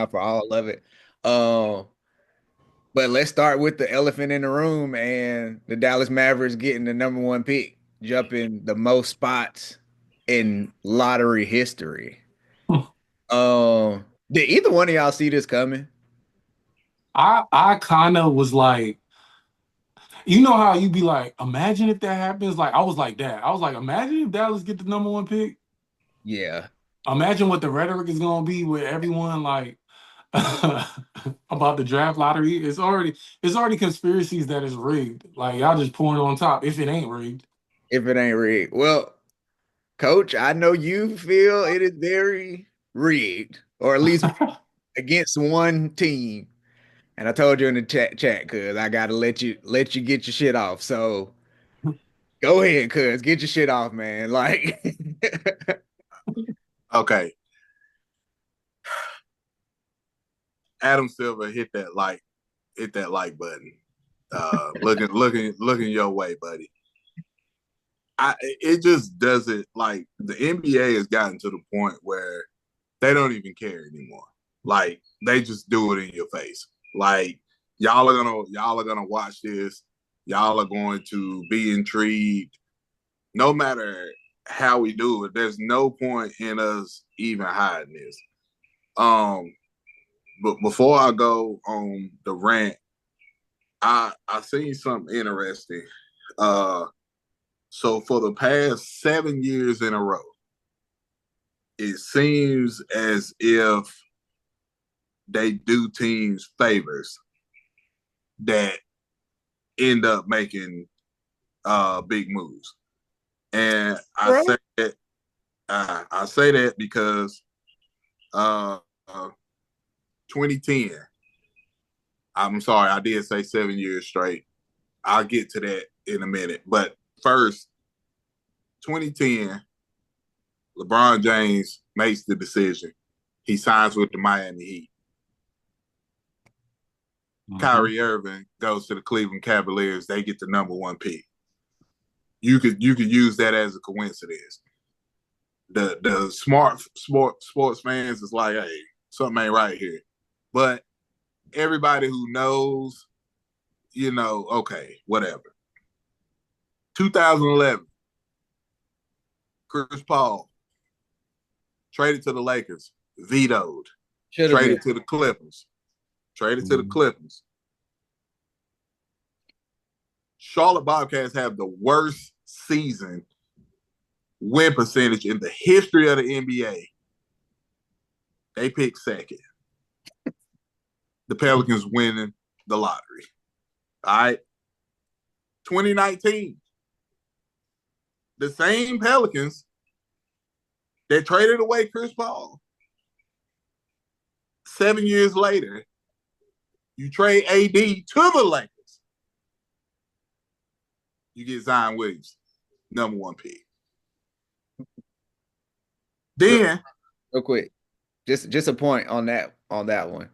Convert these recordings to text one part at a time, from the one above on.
for all of it. Um, but let's start with the elephant in the room and the Dallas Mavericks getting the number one pick, jumping the most spots in lottery history. Did either one of y'all see this coming? I kind of was like, you know how you be like, imagine if that happens. Like I was like that. I was like, imagine if Dallas get the number one pick. Yeah. Imagine what the rhetoric is gonna be with everyone like about the draft lottery. It's already conspiracies that is rigged. Like y'all just pouring on top if it ain't rigged. If it ain't rigged. Well, Coach, I know you feel it is very rigged, or at least against one team. And I told you in the chat, cuz I gotta let you get your shit off. So go ahead, cuz get your shit off, man. Like Okay, Adam Silver hit that like button. Looking your way, buddy. It just doesn't like the NBA has gotten to the point where they don't even care anymore. Like they just do it in your face. Like y'all are gonna watch this. Y'all are going to be intrigued. No matter how we do it, there's no point in us even hiding this. Um, but before I go on the rant, I seen something interesting. Uh, so for the past 7 years in a row, it seems as if they do teams favors that end up making big moves. And bro. I say that because uh, uh 2010. I'm sorry, I did say 7 years straight. I'll get to that in a minute. But first, 2010, LeBron James makes the decision. He signs with the Miami Heat. Mhm. Kyrie Irving goes to the Cleveland Cavaliers. They get the number one pick. You could use that as a coincidence. The sports fans is like, hey, something ain't right here. But everybody who knows, okay, whatever. 2011, Chris Paul traded to the Lakers, vetoed. Should have been. Traded to the Clippers, traded to the Mhm. Clippers. Charlotte Bobcats have the worst season win percentage in the history of the NBA. They pick second. The Pelicans winning the lottery. All right. 2019, the same Pelicans that traded away Chris Paul. 7 years later, you trade AD to the Lakers. You get Zion Williams, number one pick. Real, Then, real quick. Just a point on that one.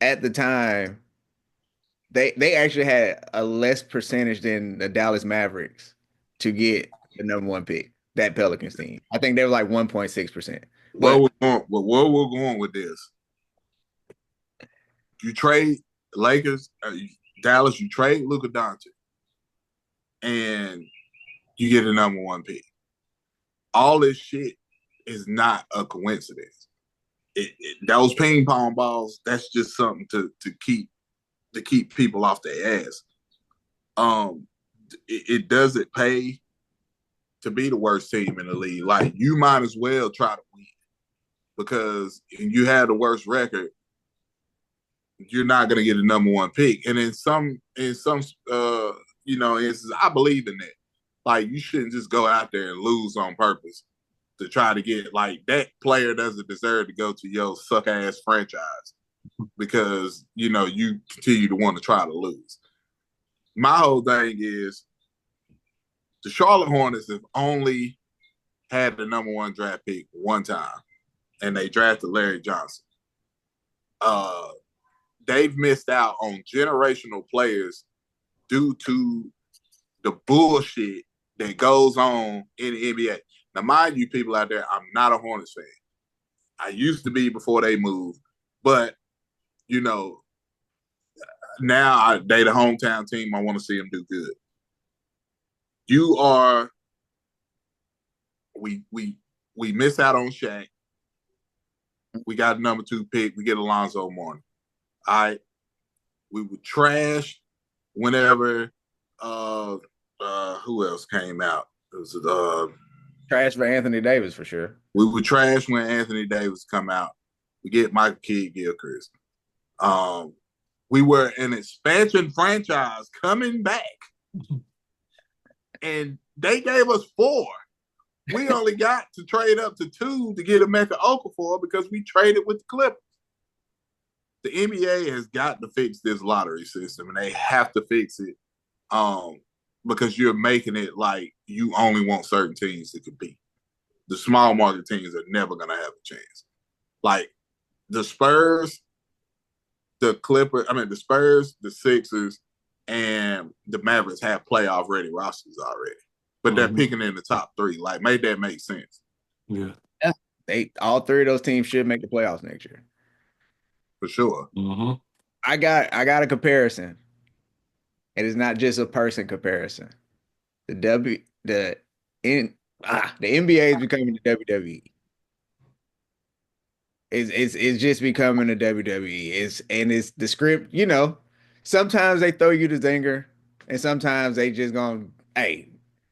At the time, they actually had a less percentage than the Dallas Mavericks to get the number one pick, that Pelicans team. I think they were like 1.6%. But where we're going with this, you trade Lakers, Dallas, you trade Luka Doncic, and you get a number one pick. All this shit is not a coincidence. Those ping pong balls, that's just something to keep people off their ass. Um, it doesn't pay to be the worst team in the league. Like you might as well try to win because you have the worst record. You're not going to get a number one pick. And in some instances, I believe in that. Like you shouldn't just go out there and lose on purpose to try to get like that player doesn't deserve to go to your suck ass franchise because you continue to want to try to lose. My whole thing is the Charlotte Hornets have only had the number one draft pick one time, and they drafted Larry Johnson. Uh, they've missed out on generational players due to the bullshit that goes on in the NBA. Now, mind you, people out there, I'm not a Hornets fan. I used to be before they moved. But you know, they the hometown team. I want to see them do good. You are we miss out on Shaq. We got number 2 pick. We get Alonzo Mourning. All right. We were trash whenever who else came out? It was Trash for Anthony Davis for sure. we were trash when Anthony Davis come out. We get Michael Kidd Gilchrist. We were an expansion franchise coming back, and they gave us 4. We only got to trade up to 2 to get Emeka Okafor because we traded with the Clippers. The NBA has got to fix this lottery system, and they have to fix it because you're making it like you only want certain teams to compete. The small market teams are never going to have a chance. Like the Spurs, the Spurs, the Sixers, and the Mavericks have playoff ready rosters already, but they're picking in the top 3. Like, make that make sense. Yeah. All 3 of those teams should make the playoffs next year. For sure. I got a comparison. It is not just a person comparison. The NBA is becoming the WWE. It's just becoming a WWE. It's the script, sometimes they throw you the zinger, and sometimes they just gonna, hey,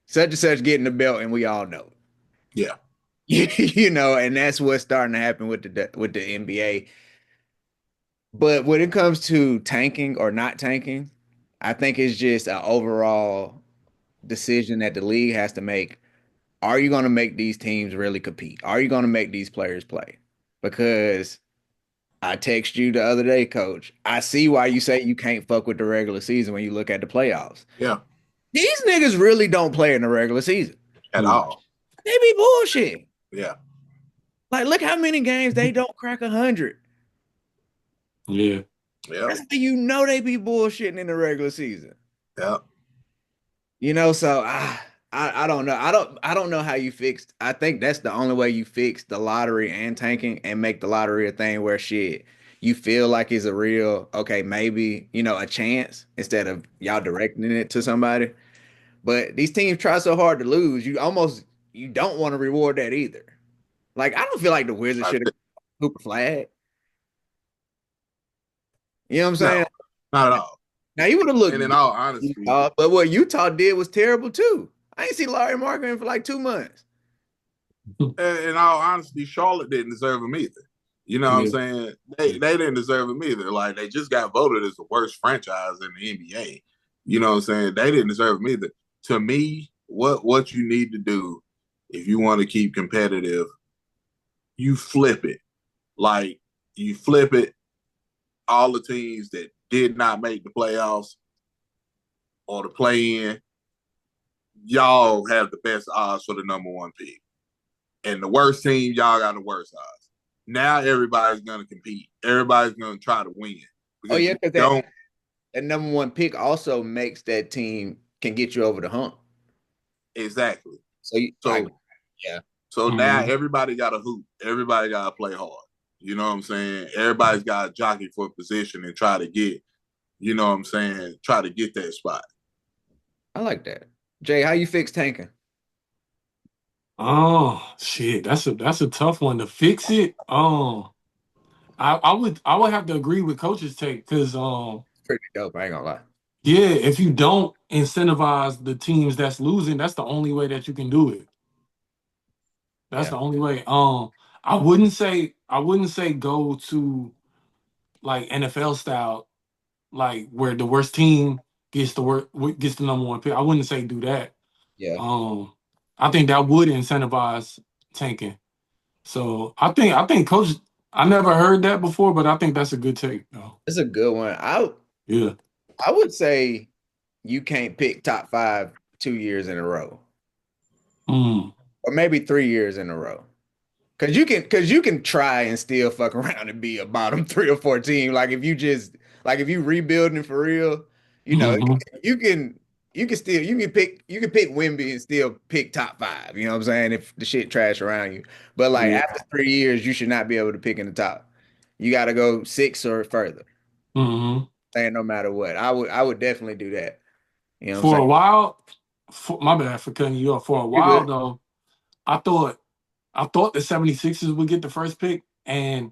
such and such getting the belt, and we all know. Yeah. And that's what's starting to happen with the NBA. But when it comes to tanking or not tanking, I think it's just an overall decision that the league has to make. Are you going to make these teams really compete? Are you going to make these players play? Because I text you the other day, coach. I see why you say you can't fuck with the regular season when you look at the playoffs. Yeah. These niggas really don't play in the regular season at all. They be bullshit. Yeah. Like, look how many games they don't crack 100. Yeah. Yeah. That's how you know they be bullshitting in the regular season. Yeah. So I don't know. I don't know how you fixed. I think that's the only way you fix the lottery and tanking and make the lottery a thing where shit you feel like it's a real, okay, maybe, a chance instead of y'all directing it to somebody. But these teams try so hard to lose, you don't want to reward that either. Like, I don't feel like the Wizards should have Cooper Flag. You know what I'm saying? No, not at all. Now you would have looked. And in all honesty, but what Utah did was terrible too. I ain't see Larry Marketing for like 2 months. In all honesty, Charlotte didn't deserve him either. You know what I'm saying? They didn't deserve him either. Like, they just got voted as the worst franchise in the NBA. You know what I'm saying? They didn't deserve him either. To me, what you need to do if you want to keep competitive, you flip it. Like, you flip it. All the teams that did not make the playoffs or the play-in, y'all have the best odds for the number 1 pick. And the worst team, y'all got the worst odds. Now everybody's going to compete. Everybody's going to try to win. Oh, yeah, because that number 1 pick also makes that team can get you over the hump. Exactly. Yeah. So now everybody got to hoop. Everybody got to play hard. You know what I'm saying? Everybody's got to jockey for position and try to get, try to get that spot. I like that. Jay, how you fix tanking? Oh shit, that's a tough one to fix it. I would have to agree with Coach's take because pretty dope. I ain't gonna lie. Yeah, if you don't incentivize the teams that's losing, that's the only way that you can do it. That's the only way. I wouldn't say go to like NFL style, like where the worst team gets the number 1 pick. I wouldn't say do that. Yeah. I think that would incentivize tanking. So I think Coach. I never heard that before, but I think that's a good take. Though. It's a good one. I would say you can't pick top 5 2 years in a row, or maybe 3 years in a row. Cause you can try and still fuck around and be a bottom 3 or 4 team. Like if you rebuilding for real, you can pick Wemby and still pick top 5. You know what I'm saying? If the shit trash around you, but like after 3 years, you should not be able to pick in the top. You got to go six or further. Hmm. And no matter what, I would definitely do that. You know what I'm For saying? a while, my bad for cutting you off. For a You're while good. though, I thought I thought the 76ers would get the first pick, and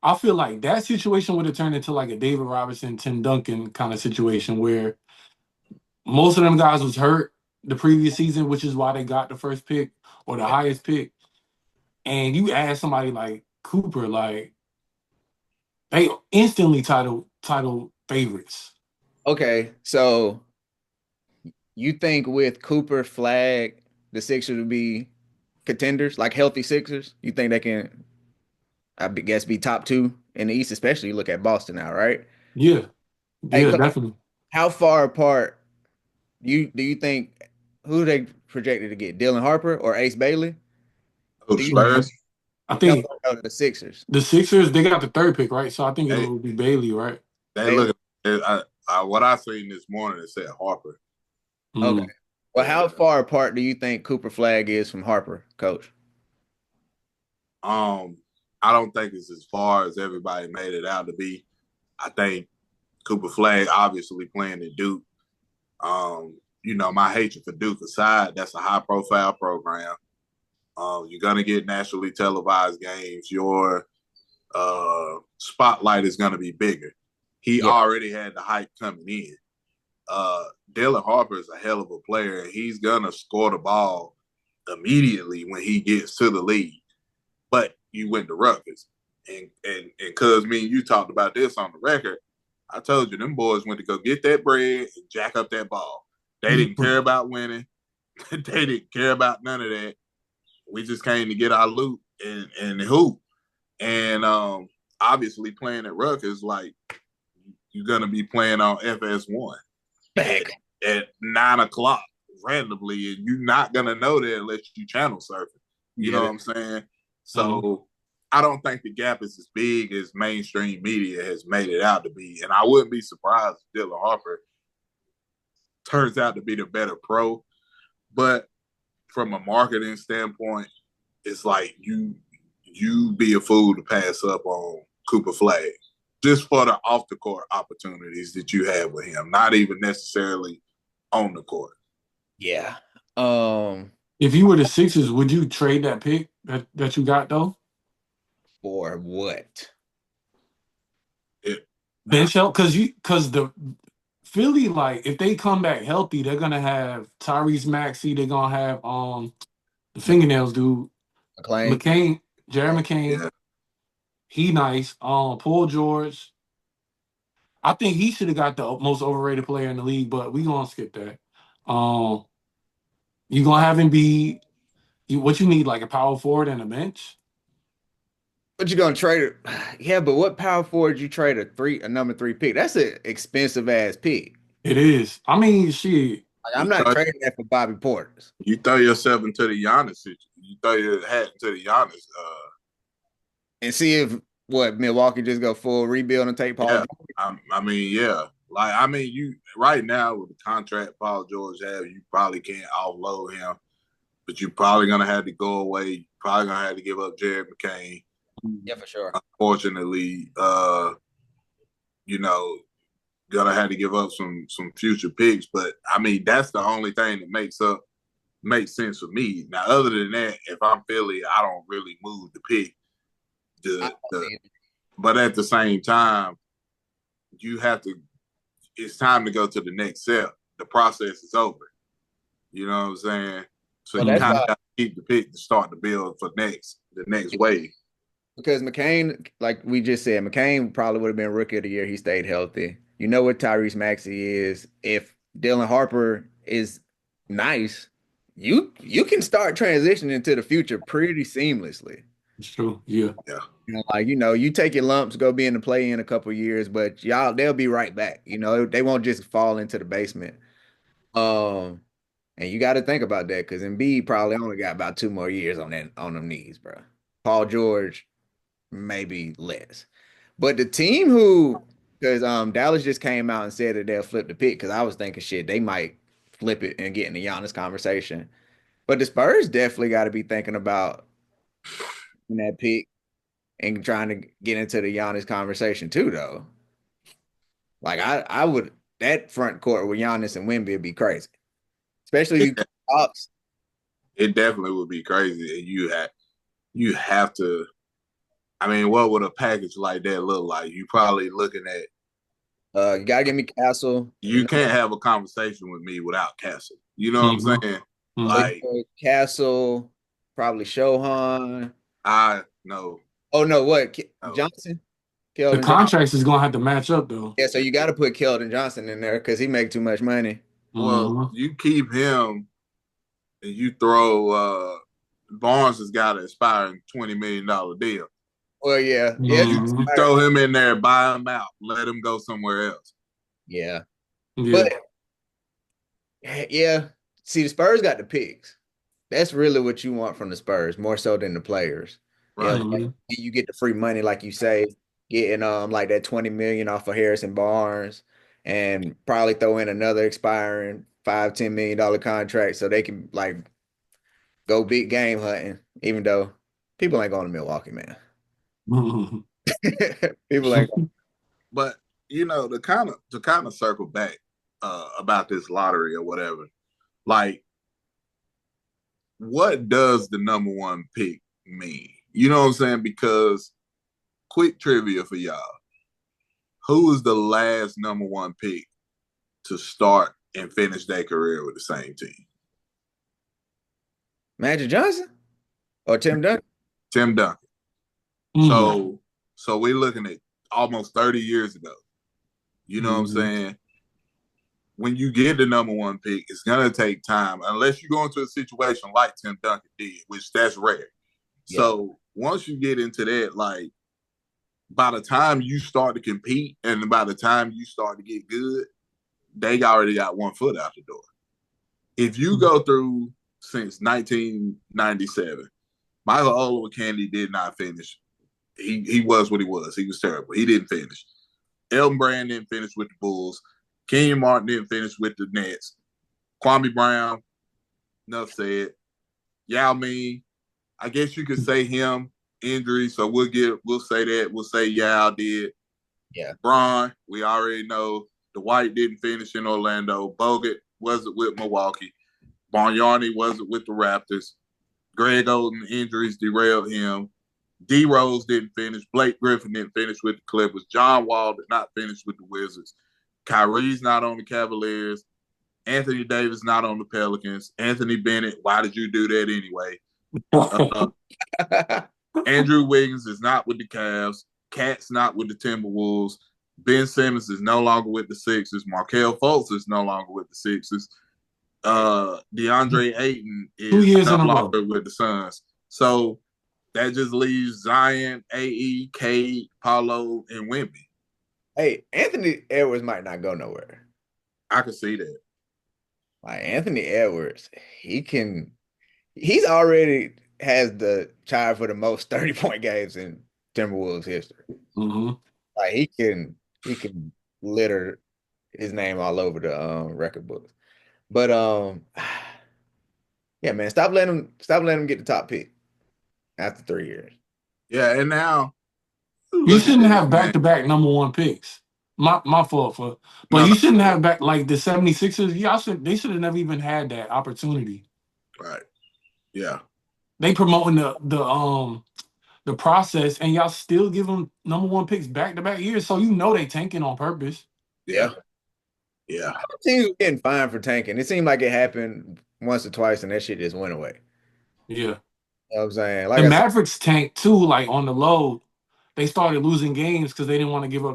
I feel like that situation would have turned into like a David Robinson, Tim Duncan kind of situation where most of them guys was hurt the previous season, which is why they got the first pick or the Yeah. highest pick. And you add somebody like Cooper, like they instantly title favorites. Okay, so you think with Cooper Flag, the Sixers would be contenders, like healthy Sixers? You think they can, guess, be top two in the East, especially you look at Boston now, right? Yeah, Hey, yeah, Coach, definitely. how far apart do you think who they projected to get? Dylan Harper or Ace Bailey? Oh, Do you Spurs, I no, think no, the Sixers? the Sixers they got the third pick, right? So I think they it'll be Bailey, right? they Bailey. look. What I seen this morning, it said Harper. Okay. Mm. Well, how far apart do you think Cooper Flag is from Harper, Coach? Um, I don't think it's as far as everybody made it out to be. I think Cooper Flag obviously playing at Duke. My hatred for Duke aside, that's a high profile program. You're gonna get nationally televised games. Your spotlight is gonna be bigger. He Yeah. already had the hype coming in. Dylan Harper is a hell of a player, and he's gonna score the ball immediately when he gets to the league. But you went to Rutgers, and cuz me and you talked about this on the record. I told you them boys went to go get that bread and jack up that ball. They didn't care about winning. They didn't care about none of that. We just came to get our loot and hoop. And obviously playing at Rutgers, like you're gonna be playing on FS1 at, Back. at 9 o'clock randomly, and you're not gonna know that unless you channel surfing. You know Yeah. what I'm saying? Mhm. So I don't think the gap is as big as mainstream media has made it out to be, and I wouldn't be surprised if Dylan Harper turns out to be the better pro. But from a marketing standpoint, it's like you be a fool to pass up on Cooper Flag just for the off the court opportunities that you have with him, not even necessarily on the court. Yeah. Um, If you were the Sixers, would you trade that pick that you got though? for what? It, Bench help because the Philly, like if they come back healthy, they're gonna have Tyrese Maxey, they're gonna have the fingernails dude, McLean? McCain, Jared McCain, yeah, he nice. Paul George. I think he should have got the most overrated player in the league, but we gonna skip that. Um, you gonna have him be what you need, like a power forward and a bench? What you gonna trade it? Yeah, but what power forward you trade a number three pick? That's an expensive ass pick. It is. I mean, shit. Like, you I'm not throw, trading that for Bobby Portis. you throw yourself into the Giannis situation. You throw your hat into the Giannis. And see if what Milwaukee just go full rebuild and take Paul Yeah, George. I mean, yeah. Like, I mean, you right now with the contract Paul George has, you probably can't offload him, but you're probably gonna have to go away. You're probably gonna have to give up Jared McCain. Yeah, for sure. Unfortunately, you know, gonna have to give up some future picks. But I mean, that's the only thing that makes sense for me. Now, other than that, if I'm Philly, I don't really move the pick. I, But at the same time, you have to. It's time to go to the next step. The process is over. You know what I'm saying? So well, you that's kind of why got to keep the pick to start the build for the next wave. because McCain, like we just said, McCain probably would have been rookie of the year. He stayed healthy. You know what Tyrese Maxey is. If Dylan Harper is nice, you can start transitioning into the future pretty seamlessly. It's true. Yeah. Yeah. Like, you take your lumps, go be in the play in a couple years, but they'll be right back. They won't just fall into the basement. Um, and you got to think about that because Embiid probably only got about 2 more years on them knees, bro. Paul George, maybe less. But the team because Dallas just came out and said that they'll flip the pick because I was thinking shit, they might flip it and get in the Giannis conversation. But the Spurs definitely got to be thinking about that pick. and trying to get into the Giannis conversation too, though. Like I would that front court with Giannis and Wemby would be crazy, especially you It, ops. it definitely would be crazy. And you have to. I mean, what would a package like that look like? You probably looking at. You gotta give me Castle. You You know, can't have a conversation with me without Castle. You know what I'm Mm-hmm. saying? so you Mm-hmm. Like go Castle, probably Shohan. I know, Oh no, what no. Johnson? The Keldon Johnson. contracts is gonna have to match up though. Yeah, so you got to put Keldon Johnson in there because he make too much money. Well, Mm-hmm. you keep him and you throw Barnes has got an expiring $20 million deal. Well, yeah, yeah, it's You expired. throw him in there, buy him out, let him go somewhere else. Yeah, Yeah. but yeah. See, the Spurs got the picks. That's really what you want from the Spurs, more so than the players. You know, Right. Mm-hmm. you get the free money, like you say, getting like that 20 million off of Harrison Barnes, and probably throw in another expiring $5-10 million contract so they can like go big game hunting. Even though people ain't going to Milwaukee, man. Mm-hmm. People ain't. But to kind of circle back about this lottery or whatever, like what does the number one pick mean? You know what I'm saying? Because quick trivia for y'all. Who was the last number one pick to start and finish their career with the same team? Magic Johnson or Tim Duncan? Tim Duncan. Mm-hmm. So we're looking at almost 30 years ago. You know what I'm Mm-hmm. saying? When you get the number one pick, it's gonna take time, unless you go into a situation like Tim Duncan did, which that's rare. Yeah, So once you get into that, like by the time you start to compete and by the time you start to get good, they already got one foot out the door. If you go through since 1997, Michael Olowokandi did not finish. He was what he was. He was terrible. He didn't finish. Elton Brand didn't finish with the Bulls. Kenyon Martin didn't finish with the Nets. Kwame Brown, enough said. Yao Ming, I guess you could say him, injury, so we'll say that. We'll say Yao did. yeah, Braun, we already know. Dwight didn't finish in Orlando. Bogut wasn't with Milwaukee. Bargnani wasn't with the Raptors. Greg Oden injuries derailed him. D Rose didn't finish. Blake Griffin didn't finish with the Clippers. John Wall did not finish with the Wizards. Kyrie's not on the Cavaliers. Anthony Davis not on the Pelicans. Anthony Bennett, why did you do that anyway? Andrew Wiggins is not with the Cavs. Cat's not with the Timberwolves. Ben Simmons is no longer with the Sixers. Markelle Fultz is no longer with the Sixers. DeAndre Ayton Two is years no in a row. longer with the Suns. So that just leaves Zion, AE, Cade, Paulo, and Wemby. Hey, Anthony Edwards might not go nowhere. I can see that. Like Anthony Edwards, he's already has the child for the most 30-point games in Timberwolves history. Mm-hmm. Like he can litter his name all over the record books. But yeah, man, stop letting him get the top pick after 3 years. Yeah, and now You look at shouldn't this, have man. back-to-back number one picks. My fault for, but No, you no, shouldn't have back like the 76ers. They should have never even had that opportunity. right. Yeah. They promoting the process, and y'all still give them number one picks back-to-back years, so you know they tanking on purpose. Yeah. Yeah. Yeah. Teams were getting fined for tanking. It seemed like it happened once or twice and that shit just went away. Yeah, You know what I'm saying? the Like I said, Mavericks tanked too, like on the low. They started losing games because they didn't want to give up their